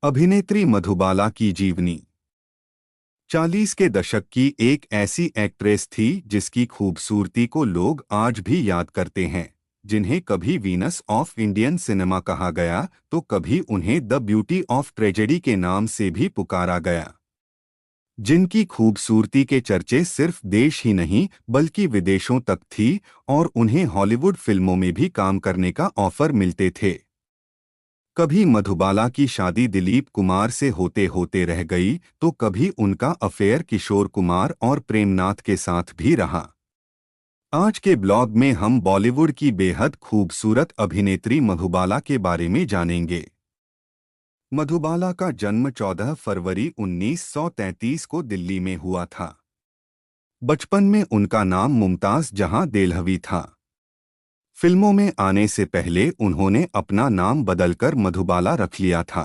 अभिनेत्री मधुबाला की जीवनी। 40 के दशक की एक ऐसी एक्ट्रेस थी जिसकी खूबसूरती को लोग आज भी याद करते हैं, जिन्हें कभी वीनस ऑफ इंडियन सिनेमा कहा गया तो कभी उन्हें द ब्यूटी ऑफ ट्रेजेडी के नाम से भी पुकारा गया। जिनकी खूबसूरती के चर्चे सिर्फ देश ही नहीं बल्कि विदेशों तक थी और उन्हें हॉलीवुड फिल्मों में भी काम करने का ऑफर मिलते थे। कभी मधुबाला की शादी दिलीप कुमार से होते होते रह गई तो कभी उनका अफेयर किशोर कुमार और प्रेमनाथ के साथ भी रहा। आज के ब्लॉग में हम बॉलीवुड की बेहद खूबसूरत अभिनेत्री मधुबाला के बारे में जानेंगे। मधुबाला का जन्म 14 फरवरी 1933 को दिल्ली में हुआ था। बचपन में उनका नाम मुमताज जहां देलहवी था। फिल्मों में आने से पहले उन्होंने अपना नाम बदलकर मधुबाला रख लिया था।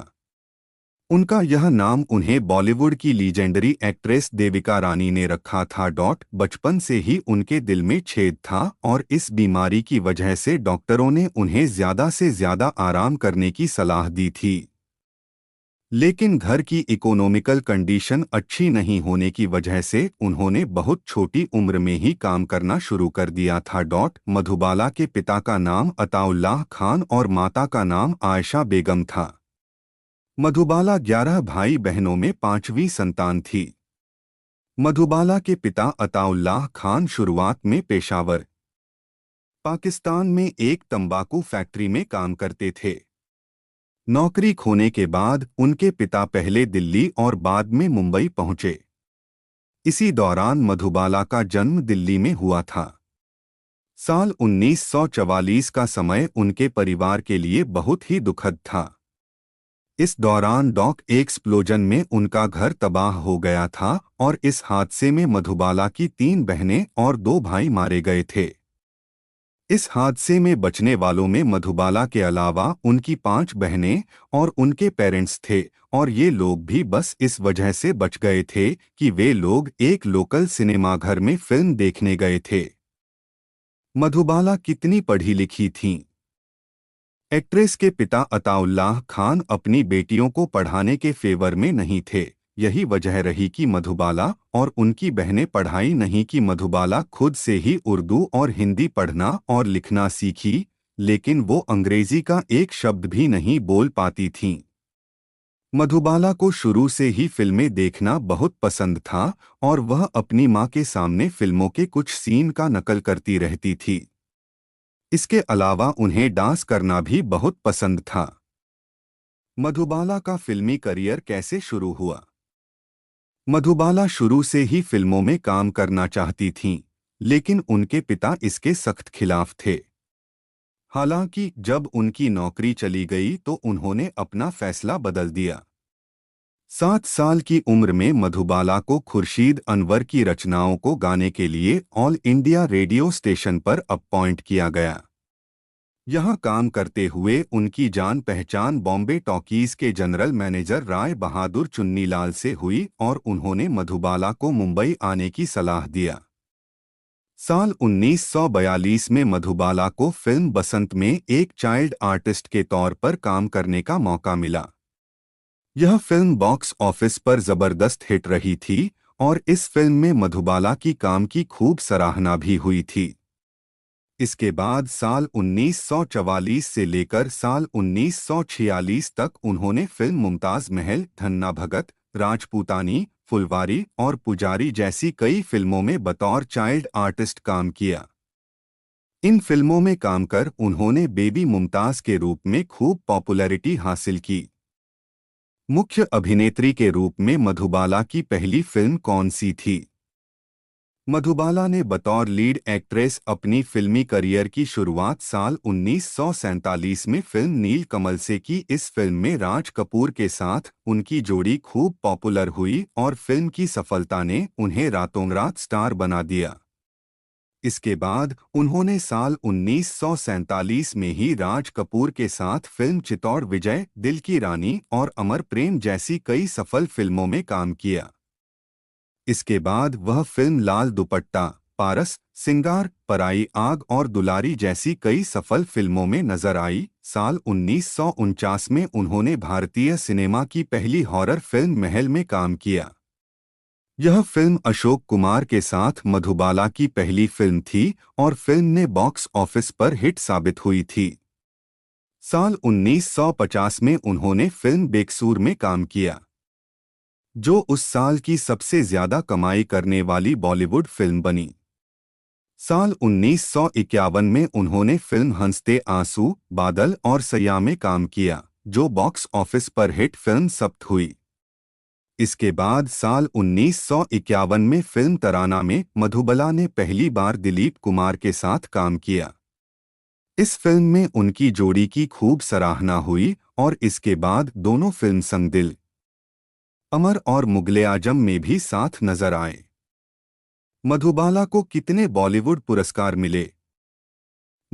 उनका यह नाम उन्हें बॉलीवुड की लीजेंडरी एक्ट्रेस देविका रानी ने रखा था। बचपन से ही उनके दिल में छेद था और इस बीमारी की वजह से डॉक्टरों ने उन्हें ज्यादा से ज्यादा आराम करने की सलाह दी थी। लेकिन घर की इकोनॉमिकल कंडीशन अच्छी नहीं होने की वजह से उन्होंने बहुत छोटी उम्र में ही काम करना शुरू कर दिया था। मधुबाला के पिता का नाम अताउल्लाह खान और माता का नाम आयशा बेगम था। मधुबाला 11 भाई बहनों में पांचवी संतान थी। मधुबाला के पिता अताउल्लाह खान शुरुआत में पेशावर, पाकिस्तान में एक तंबाकू फैक्ट्री में काम करते थे। नौकरी खोने के बाद उनके पिता पहले दिल्ली और बाद में मुंबई पहुंचे। इसी दौरान मधुबाला का जन्म दिल्ली में हुआ था। साल 1944 का समय उनके परिवार के लिए बहुत ही दुखद था। इस दौरान एक्सप्लोजन में उनका घर तबाह हो गया था और इस हादसे में मधुबाला की 3 बहनें और 2 भाई मारे गए थे। इस हादसे में बचने वालों में मधुबाला के अलावा उनकी 5 बहनें और उनके पेरेंट्स थे और ये लोग भी बस इस वजह से बच गए थे कि वे लोग एक लोकल सिनेमाघर में फिल्म देखने गए थे। मधुबाला कितनी पढ़ी लिखी थीं? एक्ट्रेस के पिता अताउल्लाह खान अपनी बेटियों को पढ़ाने के फेवर में नहीं थे। यही वजह रही कि मधुबाला और उनकी बहनें पढ़ाई नहीं की। मधुबाला खुद से ही उर्दू और हिंदी पढ़ना और लिखना सीखी, लेकिन वो अंग्रेजी का एक शब्द भी नहीं बोल पाती थीं। मधुबाला को शुरू से ही फिल्में देखना बहुत पसंद था और वह अपनी मां के सामने फिल्मों के कुछ सीन का नकल करती रहती थी। इसके अलावा उन्हें डांस करना भी बहुत पसंद था। मधुबाला का फिल्मी करियर कैसे शुरू हुआ? मधुबाला शुरू से ही फिल्मों में काम करना चाहती थीं, लेकिन उनके पिता इसके सख्त खिलाफ थे। हालांकि जब उनकी नौकरी चली गई तो उन्होंने अपना फैसला बदल दिया। 7 साल की उम्र में मधुबाला को खुर्शीद अनवर की रचनाओं को गाने के लिए ऑल इंडिया रेडियो स्टेशन पर अपॉइंट किया गया। यहाँ काम करते हुए उनकी जान पहचान बॉम्बे टॉकीज के जनरल मैनेजर राय बहादुर चुन्नीलाल से हुई और उन्होंने मधुबाला को मुंबई आने की सलाह दिया। साल 1942 में मधुबाला को फिल्म बसंत में एक चाइल्ड आर्टिस्ट के तौर पर काम करने का मौका मिला। यह फिल्म बॉक्स ऑफिस पर जबरदस्त हिट रही थी और इस फिल्म में मधुबाला की काम की खूब सराहना भी हुई थी। इसके बाद साल 1944 से लेकर साल 1946 तक उन्होंने फिल्म मुमताज महल, धन्ना भगत, राजपूतानी, फुलवारी और पुजारी जैसी कई फिल्मों में बतौर चाइल्ड आर्टिस्ट काम किया। इन फिल्मों में काम कर उन्होंने बेबी मुमताज के रूप में खूब पॉपुलैरिटी हासिल की। मुख्य अभिनेत्री के रूप में मधुबाला की पहली फिल्म कौन सी थी? मधुबाला ने बतौर लीड एक्ट्रेस अपनी फिल्मी करियर की शुरुआत साल 1947 में फिल्म नील कमल से की। इस फिल्म में राज कपूर के साथ उनकी जोड़ी खूब पॉपुलर हुई और फिल्म की सफलता ने उन्हें रातों रात स्टार बना दिया। इसके बाद उन्होंने साल 1947 में ही राज कपूर के साथ फिल्म चित्तौड़ विजय, दिल की रानी और अमर प्रेम जैसी कई सफल फिल्मों में काम किया। इसके बाद वह फिल्म लाल दुपट्टा, पारस, सिंगार, पराई आग और दुलारी जैसी कई सफल फिल्मों में नजर आई। साल 1949 में उन्होंने भारतीय सिनेमा की पहली हॉरर फिल्म महल में काम किया। यह फिल्म अशोक कुमार के साथ मधुबाला की पहली फिल्म थी और फिल्म ने बॉक्स ऑफिस पर हिट साबित हुई थी। साल 1950 में उन्होंने फिल्म बेकसूर में काम किया, जो उस साल की सबसे ज्यादा कमाई करने वाली बॉलीवुड फिल्म बनी। साल 1951 में उन्होंने फिल्म हंसते आंसू, बादल और सया में काम किया, जो बॉक्स ऑफिस पर हिट फिल्म साबित हुई। इसके बाद साल 1951 में फिल्म तराना में मधुबाला ने पहली बार दिलीप कुमार के साथ काम किया। इस फिल्म में उनकी जोड़ी की खूब सराहना हुई और इसके बाद दोनों फिल्म संग दिल, अमर और मुगले-आजम में भी साथ नजर आए। मधुबाला को कितने बॉलीवुड पुरस्कार मिले?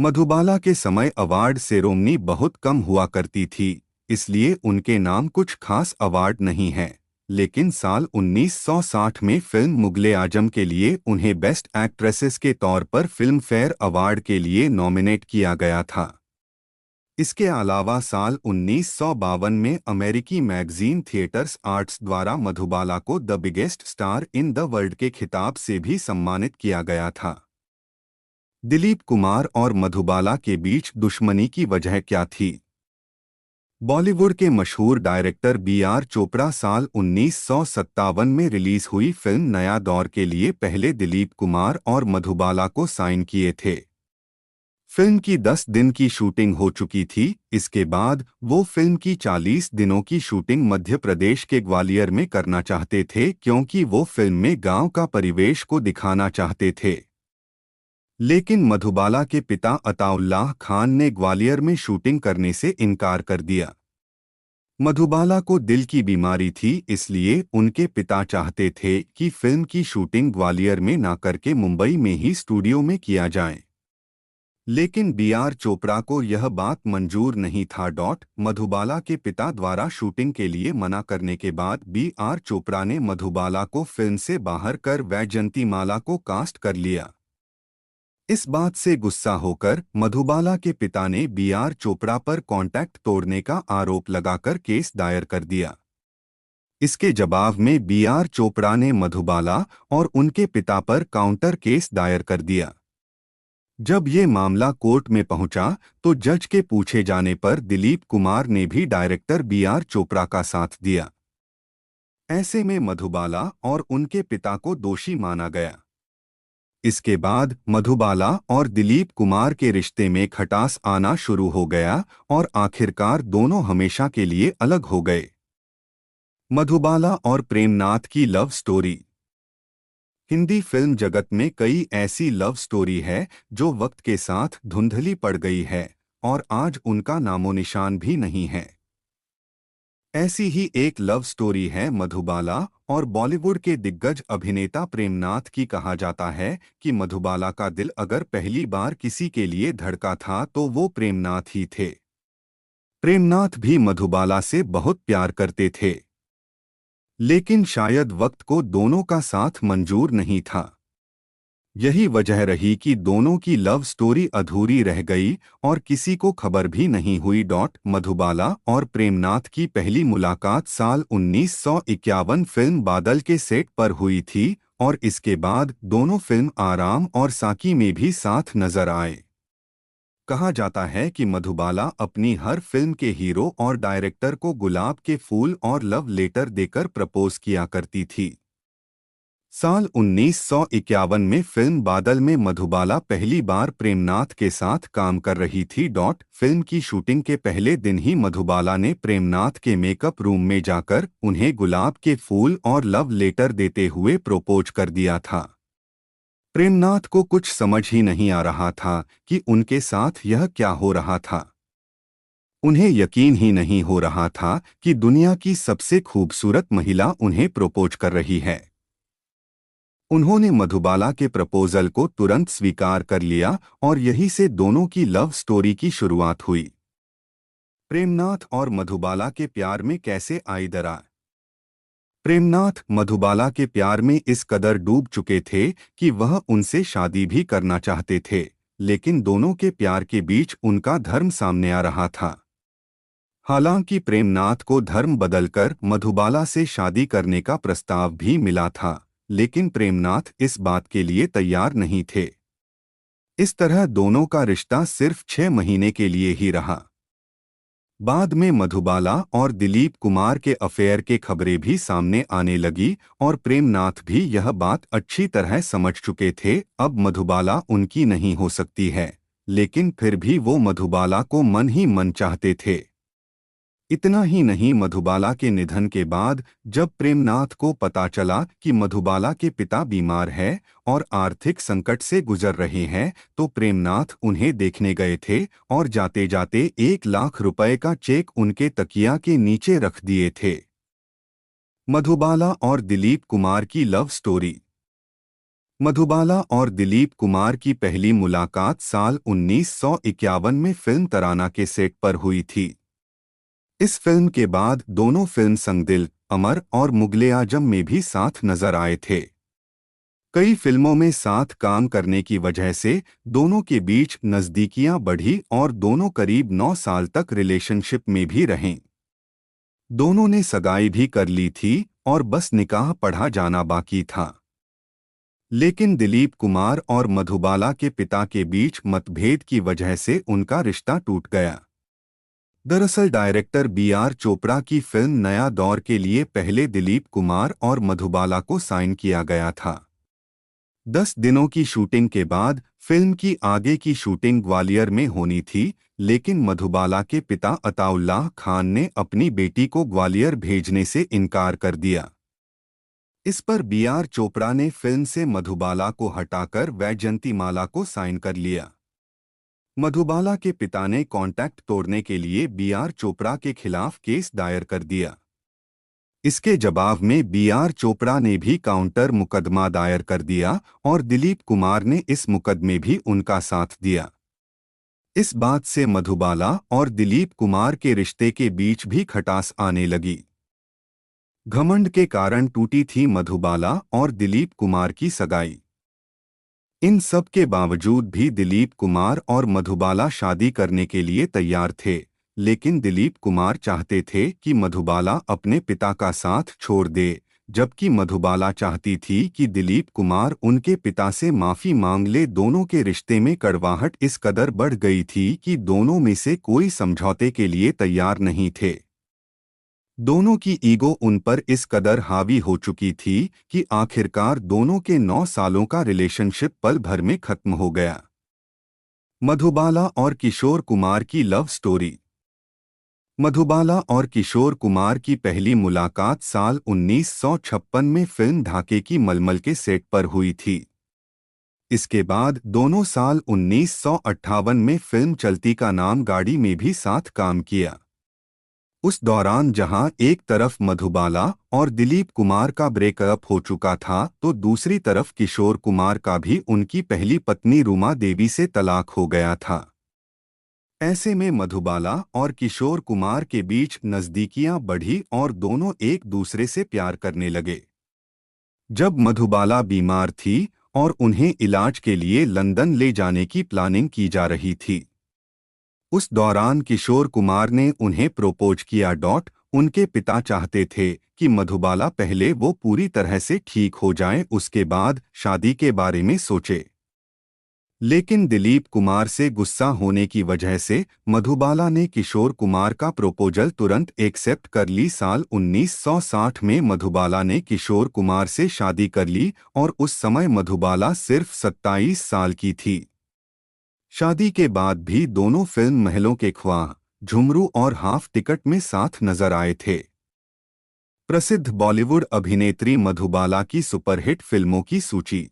मधुबाला के समय अवार्ड सेरेमनी बहुत कम हुआ करती थी, इसलिए उनके नाम कुछ खास अवार्ड नहीं हैं। लेकिन साल 1960 में फिल्म मुगले-आजम के लिए उन्हें बेस्ट एक्ट्रेसेस के तौर पर फिल्म फेयर अवार्ड के लिए नॉमिनेट किया गया था। इसके अलावा साल 1952 में अमेरिकी मैगजीन थिएटर्स आर्ट्स द्वारा मधुबाला को the biggest star in the world के खिताब से भी सम्मानित किया गया था। दिलीप कुमार और मधुबाला के बीच दुश्मनी की वजह क्या थी? बॉलीवुड के मशहूर डायरेक्टर बी.आर. चोपड़ा साल 1957 में रिलीज हुई फिल्म नया दौर के लिए पहले दिलीप कुमार और मधुबाला को साइन किए थे। फिल्म की 10 दिन की शूटिंग हो चुकी थी। इसके बाद वो फिल्म की 40 दिनों की शूटिंग मध्य प्रदेश के ग्वालियर में करना चाहते थे, क्योंकि वो फिल्म में गांव का परिवेश को दिखाना चाहते थे। लेकिन मधुबाला के पिता अताउल्लाह खान ने ग्वालियर में शूटिंग करने से इनकार कर दिया। मधुबाला को दिल की बीमारी थी, इसलिए उनके पिता चाहते थे कि फिल्म की शूटिंग ग्वालियर में ना करके मुंबई में ही स्टूडियो में किया जाए। लेकिन बी.आर. चोपड़ा को यह बात मंजूर नहीं था। मधुबाला के पिता द्वारा शूटिंग के लिए मना करने के बाद बी.आर. चोपड़ा ने मधुबाला को फिल्म से बाहर कर वैजयंतीमाला को कास्ट कर लिया। इस बात से गुस्सा होकर मधुबाला के पिता ने बी.आर. चोपड़ा पर कॉन्ट्रैक्ट तोड़ने का आरोप लगाकर केस दायर कर दिया। इसके जवाब में बी.आर. चोपड़ा ने मधुबाला और उनके पिता पर काउंटर केस दायर कर दिया। जब ये मामला कोर्ट में पहुंचा तो जज के पूछे जाने पर दिलीप कुमार ने भी डायरेक्टर बी.आर. चोपड़ा का साथ दिया। ऐसे में मधुबाला और उनके पिता को दोषी माना गया। इसके बाद मधुबाला और दिलीप कुमार के रिश्ते में खटास आना शुरू हो गया और आखिरकार दोनों हमेशा के लिए अलग हो गए। मधुबाला और प्रेमनाथ की लव स्टोरी। हिंदी फिल्म जगत में कई ऐसी लव स्टोरी है जो वक्त के साथ धुंधली पड़ गई है और आज उनका नामोनिशान भी नहीं है। ऐसी ही एक लव स्टोरी है मधुबाला और बॉलीवुड के दिग्गज अभिनेता प्रेमनाथ की। कहा जाता है कि मधुबाला का दिल अगर पहली बार किसी के लिए धड़का था तो वो प्रेमनाथ ही थे। प्रेमनाथ भी मधुबाला से बहुत प्यार करते थे, लेकिन शायद वक्त को दोनों का साथ मंजूर नहीं था। यही वजह रही कि दोनों की लव स्टोरी अधूरी रह गई और किसी को खबर भी नहीं हुई। मधुबाला और प्रेमनाथ की पहली मुलाकात साल 1951 फिल्म बादल के सेट पर हुई थी और इसके बाद दोनों फिल्म आराम और साकी में भी साथ नजर आए। कहा जाता है कि मधुबाला अपनी हर फिल्म के हीरो और डायरेक्टर को गुलाब के फूल और लव लेटर देकर प्रपोज किया करती थी। साल 1951 में फिल्म बादल में मधुबाला पहली बार प्रेमनाथ के साथ काम कर रही थी। फिल्म की शूटिंग के पहले दिन ही मधुबाला ने प्रेमनाथ के मेकअप रूम में जाकर उन्हें गुलाब के फूल और लव लेटर देते हुए प्रपोज कर दिया था। प्रेमनाथ को कुछ समझ ही नहीं आ रहा था कि उनके साथ यह क्या हो रहा था। उन्हें यकीन ही नहीं हो रहा था कि दुनिया की सबसे खूबसूरत महिला उन्हें प्रपोज कर रही है। उन्होंने मधुबाला के प्रपोजल को तुरंत स्वीकार कर लिया और यहीं से दोनों की लव स्टोरी की शुरुआत हुई। प्रेमनाथ और मधुबाला के प्यार में कैसे आई दरार? प्रेमनाथ मधुबाला के प्यार में इस कदर डूब चुके थे कि वह उनसे शादी भी करना चाहते थे, लेकिन दोनों के प्यार के बीच उनका धर्म सामने आ रहा था। हालांकि प्रेमनाथ को धर्म बदलकर मधुबाला से शादी करने का प्रस्ताव भी मिला था, लेकिन प्रेमनाथ इस बात के लिए तैयार नहीं थे। इस तरह दोनों का रिश्ता सिर्फ 6 महीने के लिए ही रहा। बाद में मधुबाला और दिलीप कुमार के अफेयर के खबरें भी सामने आने लगी और प्रेमनाथ भी यह बात अच्छी तरह समझ चुके थे अब मधुबाला उनकी नहीं हो सकती है, लेकिन फिर भी वो मधुबाला को मन ही मन चाहते थे। इतना ही नहीं, मधुबाला के निधन के बाद जब प्रेमनाथ को पता चला कि मधुबाला के पिता बीमार है और आर्थिक संकट से गुजर रहे हैं, तो प्रेमनाथ उन्हें देखने गए थे और जाते जाते 1 लाख रुपए का चेक उनके तकिया के नीचे रख दिए थे। मधुबाला और दिलीप कुमार की लव स्टोरी। मधुबाला और दिलीप कुमार की पहली मुलाकात साल 1951 में फिल्म तराना के सेट पर हुई थी। इस फिल्म के बाद दोनों फिल्म संग दिल, अमर और मुगले-आजम में भी साथ नजर आए थे। कई फिल्मों में साथ काम करने की वजह से दोनों के बीच नज़दीकियां बढ़ी और दोनों करीब 9 साल तक रिलेशनशिप में भी रहें। दोनों ने सगाई भी कर ली थी और बस निकाह पढ़ा जाना बाकी था। लेकिन दिलीप कुमार और मधुबाला के पिता के बीच मतभेद की वजह से उनका रिश्ता टूट गया। दरअसल डायरेक्टर बी.आर. चोपड़ा की फिल्म नया दौर के लिए पहले दिलीप कुमार और मधुबाला को साइन किया गया था। 10 दिनों की शूटिंग के बाद फिल्म की आगे की शूटिंग ग्वालियर में होनी थी, लेकिन मधुबाला के पिता अताउल्लाह खान ने अपनी बेटी को ग्वालियर भेजने से इनकार कर दिया। इस पर बी.आर. चोपड़ा ने फिल्म से मधुबाला को हटाकर वैजयंतीमाला को साइन कर लिया। मधुबाला के पिता ने कॉन्ट्रैक्ट तोड़ने के लिए बी.आर. चोपड़ा के खिलाफ केस दायर कर दिया। इसके जवाब में बी.आर. चोपड़ा ने भी काउंटर मुकदमा दायर कर दिया और दिलीप कुमार ने इस मुकदमे भी उनका साथ दिया। इस बात से मधुबाला और दिलीप कुमार के रिश्ते के बीच भी खटास आने लगी। घमंड के कारण टूटी थी मधुबाला और दिलीप कुमार की सगाई। इन सब के बावजूद भी दिलीप कुमार और मधुबाला शादी करने के लिए तैयार थे, लेकिन दिलीप कुमार चाहते थे कि मधुबाला अपने पिता का साथ छोड़ दे, जबकि मधुबाला चाहती थी कि दिलीप कुमार उनके पिता से माफ़ी मांग ले। दोनों के रिश्ते में कड़वाहट इस कदर बढ़ गई थी कि दोनों में से कोई समझौते के लिए तैयार नहीं थे। दोनों की ईगो उन पर इस कदर हावी हो चुकी थी कि आखिरकार दोनों के 9 सालों का रिलेशनशिप पल भर में खत्म हो गया। मधुबाला और किशोर कुमार की लव स्टोरी। मधुबाला और किशोर कुमार की पहली मुलाकात साल 1956 में फिल्म ढाके की मलमल के सेट पर हुई थी। इसके बाद दोनों साल 1958 में फिल्म चलती का नाम गाड़ी में भी साथ काम किया। उस दौरान जहां एक तरफ मधुबाला और दिलीप कुमार का ब्रेकअप हो चुका था, तो दूसरी तरफ किशोर कुमार का भी उनकी पहली पत्नी रूमा देवी से तलाक हो गया था। ऐसे में मधुबाला और किशोर कुमार के बीच नज़दीकियां बढ़ी और दोनों एक दूसरे से प्यार करने लगे। जब मधुबाला बीमार थी और उन्हें इलाज के लिए लंदन ले जाने की प्लानिंग की जा रही थी, उस दौरान किशोर कुमार ने उन्हें प्रोपोज किया। उनके पिता चाहते थे कि मधुबाला पहले वो पूरी तरह से ठीक हो जाएं, उसके बाद शादी के बारे में सोचे। लेकिन दिलीप कुमार से गुस्सा होने की वजह से मधुबाला ने किशोर कुमार का प्रोपोजल तुरंत एक्सेप्ट कर ली। साल 1960 में मधुबाला ने किशोर कुमार से शादी कर ली और उस समय मधुबाला सिर्फ 27 साल की थी। शादी के बाद भी दोनों फिल्म महलों के ख्वाह, झुमरू और हाफ टिकट में साथ नजर आए थे। प्रसिद्ध बॉलीवुड अभिनेत्री मधुबाला की सुपरहिट फिल्मों की सूची।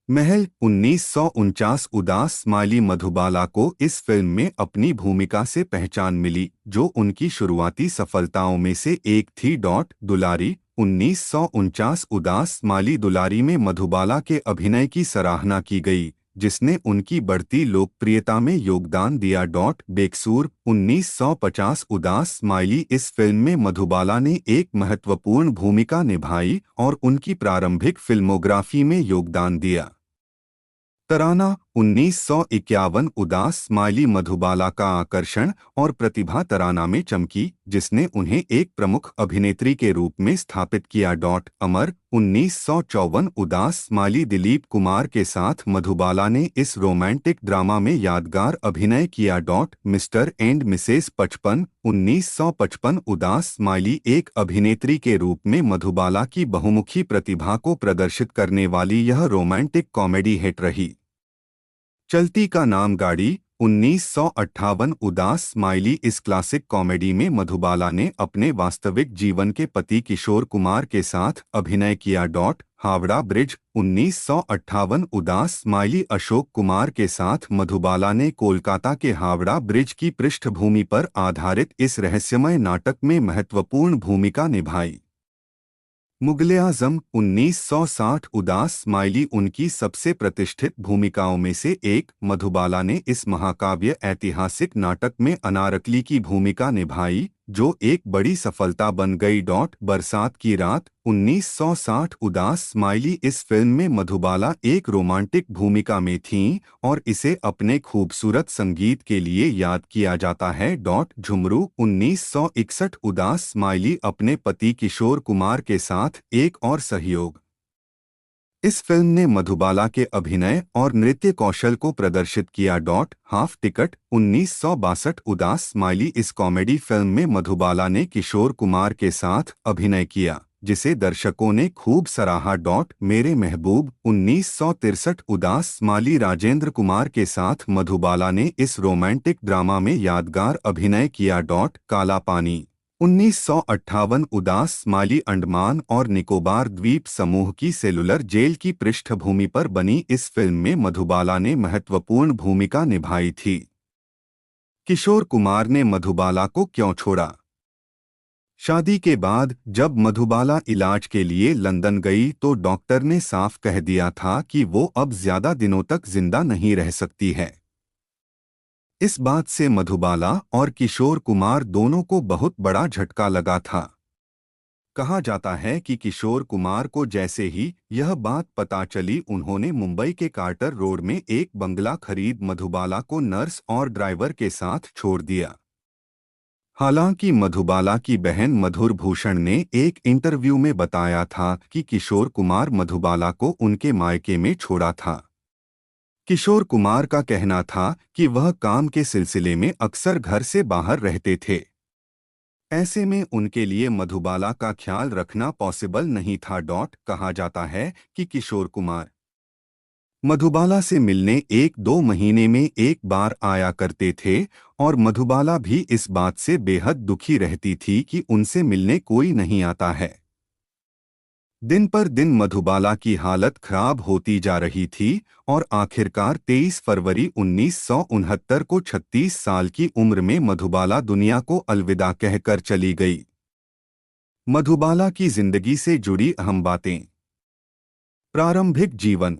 महल 1949। उदास स्माइली। मधुबाला को इस फिल्म में अपनी भूमिका से पहचान मिली, जो उनकी शुरुआती सफलताओं में से एक थी। दुलारी 1949। उदास स्माइली दुलारी में मधुबाला के अभिनय की सराहना की गई, जिसने उनकी बढ़ती लोकप्रियता में योगदान दिया। बेकसूर 1950 उदास स्माइली इस फिल्म में मधुबाला ने एक महत्वपूर्ण भूमिका निभाई और उनकी प्रारंभिक फिल्मोग्राफी में योगदान दिया। तराना 1951 उदास स्माइली मधुबाला का आकर्षण और प्रतिभा तराना में चमकी, जिसने उन्हें एक प्रमुख अभिनेत्री के रूप में स्थापित किया। अमर 1954 उदास स्माइली दिलीप कुमार के साथ मधुबाला ने इस रोमांटिक ड्रामा में यादगार अभिनय किया। मिस्टर एंड मिसेस 55 1955 उदास स्माइली एक अभिनेत्री के रूप में मधुबाला की बहुमुखी प्रतिभा को प्रदर्शित करने वाली यह रोमांटिक कॉमेडी हिट रही। चलती का नाम गाड़ी 1958 उदास स्माइली इस क्लासिक कॉमेडी में मधुबाला ने अपने वास्तविक जीवन के पति किशोर कुमार के साथ अभिनय किया। हावड़ा ब्रिज 1958 उदास स्माइली अशोक कुमार के साथ मधुबाला ने कोलकाता के हावड़ा ब्रिज की पृष्ठभूमि पर आधारित इस रहस्यमय नाटक में महत्वपूर्ण भूमिका निभाई। मुगल-ए-आज़म 1960 उदास स्माइली उनकी सबसे प्रतिष्ठित भूमिकाओं में से एक। मधुबाला ने इस महाकाव्य ऐतिहासिक नाटक में अनारकली की भूमिका निभाई, जो एक बड़ी सफलता बन गई। बरसात की रात 1960 उदास स्माइली इस फिल्म में मधुबाला एक रोमांटिक भूमिका में थीं और इसे अपने खूबसूरत संगीत के लिए याद किया जाता है। झुमरू 1961 उदास स्माइली अपने पति किशोर कुमार के साथ एक और सहयोग। इस फिल्म ने मधुबाला के अभिनय और नृत्य कौशल को प्रदर्शित किया। हाफ टिकट 1962 उदास स्माइली इस कॉमेडी फिल्म में मधुबाला ने किशोर कुमार के साथ अभिनय किया, जिसे दर्शकों ने खूब सराहा। मेरे महबूब 1963 उदास स्माइली राजेंद्र कुमार के साथ मधुबाला ने इस रोमांटिक ड्रामा में यादगार अभिनय किया। काला पानी 1958 उदास स्माइली अंडमान और निकोबार द्वीप समूह की सेलुलर जेल की पृष्ठभूमि पर बनी इस फिल्म में मधुबाला ने महत्वपूर्ण भूमिका निभाई थी। किशोर कुमार ने मधुबाला को क्यों छोड़ा? शादी के बाद जब मधुबाला इलाज के लिए लंदन गई तो डॉक्टर ने साफ कह दिया था कि वो अब ज्यादा दिनों तक जिंदा नहीं रह सकती है। इस बात से मधुबाला और किशोर कुमार दोनों को बहुत बड़ा झटका लगा था। कहा जाता है कि किशोर कुमार को जैसे ही यह बात पता चली, उन्होंने मुंबई के कार्टर रोड में एक बंगला खरीद मधुबाला को नर्स और ड्राइवर के साथ छोड़ दिया। हालांकि मधुबाला की बहन मधुर भूषण ने एक इंटरव्यू में बताया था कि किशोर कुमार मधुबाला को उनके मायके में छोड़ा था। किशोर कुमार का कहना था कि वह काम के सिलसिले में अक्सर घर से बाहर रहते थे। ऐसे में उनके लिए मधुबाला का ख्याल रखना पॉसिबल नहीं था। कहा जाता है कि किशोर कुमार मधुबाला से मिलने 1-2 महीने में एक बार आया करते थे और मधुबाला भी इस बात से बेहद दुखी रहती थी कि उनसे मिलने कोई नहीं आता है। दिन पर दिन मधुबाला की हालत खराब होती जा रही थी और आखिरकार 23 फरवरी 1969 को 36 साल की उम्र में मधुबाला दुनिया को अलविदा कहकर चली गई। मधुबाला की जिंदगी से जुड़ी अहम बातें। प्रारंभिक जीवन।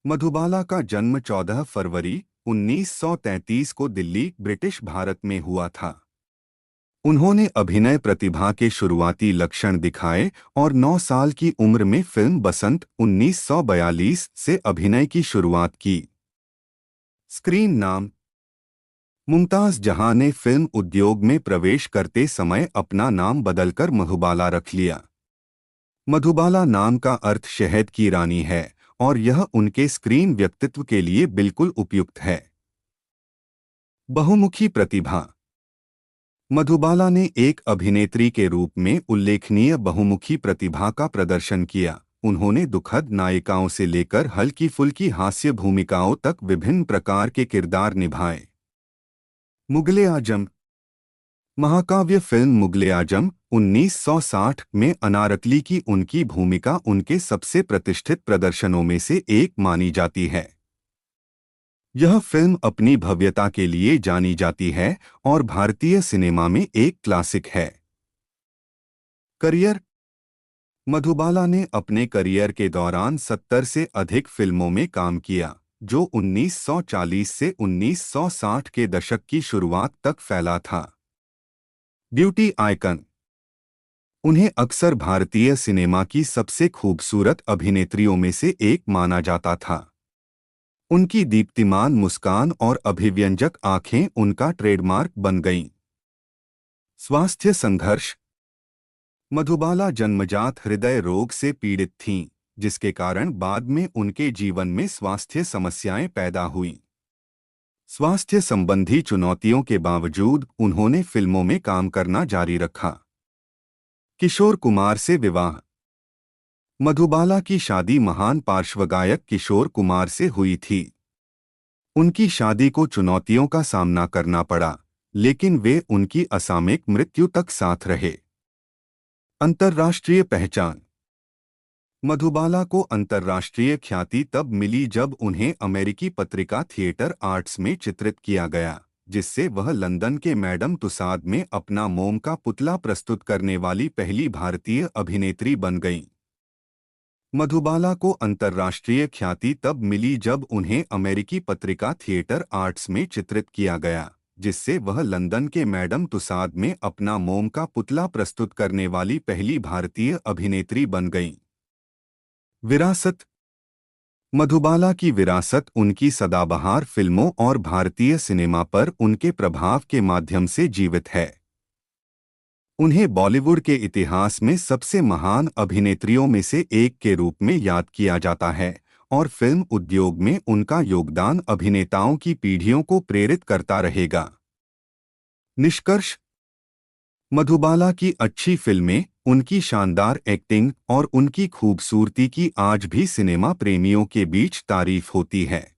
मधुबाला का जन्म 14 फरवरी 1933 को दिल्ली, ब्रिटिश भारत में हुआ था। उन्होंने अभिनय प्रतिभा के शुरुआती लक्षण दिखाए और 9 साल की उम्र में फिल्म बसंत 1942 से अभिनय की शुरुआत की। स्क्रीन नाम। मुमताज जहां ने फिल्म उद्योग में प्रवेश करते समय अपना नाम बदलकर मधुबाला रख लिया। मधुबाला नाम का अर्थ शहद की रानी है और यह उनके स्क्रीन व्यक्तित्व के लिए बिल्कुल उपयुक्त है। बहुमुखी प्रतिभा। मधुबाला ने एक अभिनेत्री के रूप में उल्लेखनीय बहुमुखी प्रतिभा का प्रदर्शन किया। उन्होंने दुखद नायिकाओं से लेकर हल्की फुल्की हास्य भूमिकाओं तक विभिन्न प्रकार के किरदार निभाए। मुगल-ए-आज़म। महाकाव्य फिल्म मुगल-ए-आज़म 1960 में अनारकली की उनकी भूमिका उनके सबसे प्रतिष्ठित प्रदर्शनों में से एक मानी जाती है। यह फिल्म अपनी भव्यता के लिए जानी जाती है और भारतीय सिनेमा में एक क्लासिक है। करियर। मधुबाला ने अपने करियर के दौरान 70 से अधिक फिल्मों में काम किया, जो 1940 से 1960 के दशक की शुरुआत तक फैला था। Beauty icon. उन्हें अक्सर भारतीय सिनेमा की सबसे खूबसूरत अभिनेत्रियों में से एक माना जाता था। उनकी दीप्तिमान मुस्कान और अभिव्यंजक आंखें उनका ट्रेडमार्क बन गईं। स्वास्थ्य संघर्ष। मधुबाला जन्मजात हृदय रोग से पीड़ित थीं, जिसके कारण बाद में उनके जीवन में स्वास्थ्य समस्याएं पैदा हुईं। स्वास्थ्य संबंधी चुनौतियों के बावजूद उन्होंने फिल्मों में काम करना जारी रखा। किशोर कुमार से विवाह। मधुबाला की शादी महान पार्श्वगायक किशोर कुमार से हुई थी। उनकी शादी को चुनौतियों का सामना करना पड़ा, लेकिन वे उनकी असामयिक मृत्यु तक साथ रहे। अंतर्राष्ट्रीय पहचान। मधुबाला को अंतर्राष्ट्रीय ख्याति तब मिली जब उन्हें अमेरिकी पत्रिका थिएटर आर्ट्स में चित्रित किया गया, जिससे वह लंदन के मैडम तुसाद में अपना मोम का पुतला प्रस्तुत करने वाली पहली भारतीय अभिनेत्री बन गईं। मधुबाला को अंतर्राष्ट्रीय ख्याति तब मिली जब उन्हें अमेरिकी पत्रिका थिएटर आर्ट्स में चित्रित किया गया, जिससे वह लंदन के मैडम तुसाद में अपना मोम का पुतला प्रस्तुत करने वाली पहली भारतीय अभिनेत्री बन गईं। विरासत। मधुबाला की विरासत उनकी सदाबहार फिल्मों और भारतीय सिनेमा पर उनके प्रभाव के माध्यम से जीवित है। उन्हें बॉलीवुड के इतिहास में सबसे महान अभिनेत्रियों में से एक के रूप में याद किया जाता है और फिल्म उद्योग में उनका योगदान अभिनेताओं की पीढ़ियों को प्रेरित करता रहेगा। निष्कर्ष। मधुबाला की अच्छी फिल्में, उनकी शानदार एक्टिंग और उनकी खूबसूरती की आज भी सिनेमा प्रेमियों के बीच तारीफ होती है।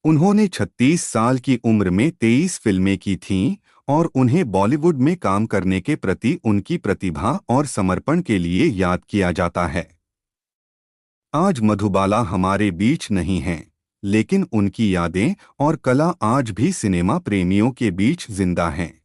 उन्होंने 36 साल की उम्र में 23 फिल्में की थीं और उन्हें बॉलीवुड में काम करने के प्रति उनकी प्रतिभा और समर्पण के लिए याद किया जाता है। आज मधुबाला हमारे बीच नहीं हैं, लेकिन उनकी यादें और कला आज भी सिनेमा प्रेमियों के बीच जिंदा हैं।